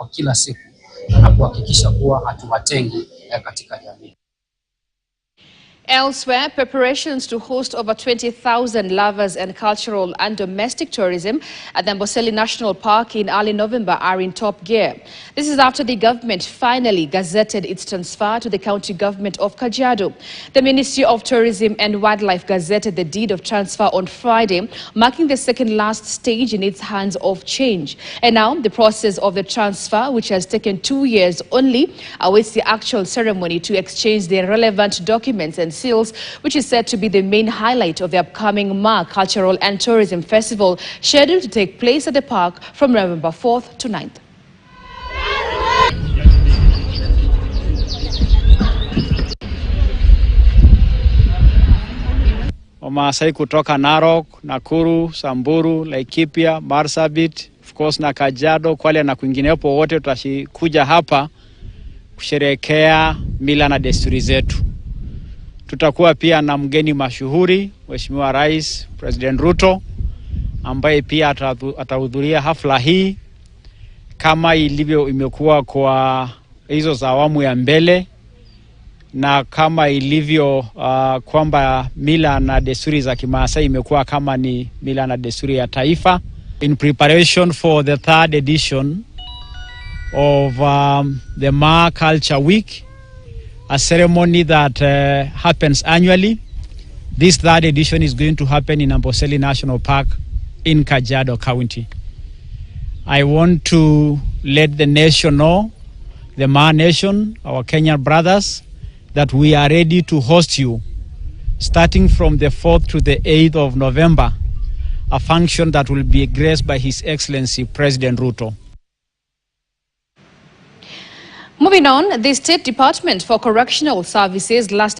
wa kila siku na kuhakikisha kuwa hatuwatengi katika jamii. Elsewhere, preparations to host over 20,000 lovers and cultural and domestic tourism at the Amboseli National Park in early November are in top gear. This is after the government finally gazetted its transfer to the county government of Kajiado. The Ministry of Tourism and Wildlife gazetted the deed of transfer on Friday, marking the second last stage in its hands of change. And now the process of the transfer, which has taken 2 years only, awaits the actual ceremony to exchange the relevant documents and seals, which is said to be the main highlight of the upcoming Maasai Cultural and Tourism Festival, scheduled to take place at the park from November 4th to 9th. Maasai kutoka Narok, Nakuru, Samburu, Laikipia, Marsabit, of course na Kajiado, Kwale na kwinginepo, wote tutakuja hapa kusherehekea mila na desturi zetu. Tutakuwa pia na mgeni mashuhuri, Mheshimiwa Rais President Ruto, ambaye pia atahudhuria hafla hii kama ilivyo imekuwa kwa hizo za awamu ya mbele, na kama ilivyo kwamba mila na desturi za Kimaasai imekuwa kama ni mila na desturi ya taifa. In preparation for the third edition of the Maasai Culture Week, a ceremony that happens annually. This third edition is going to happen in Amboseli National Park in Kajiado County. I want to let the nation know, the Maa Nation, our Kenyan brothers, that we are ready to host you starting from the 4th to the 8th of November, a function that will be graced by His Excellency President Ruto. Moving on, the State Department for Correctional Services last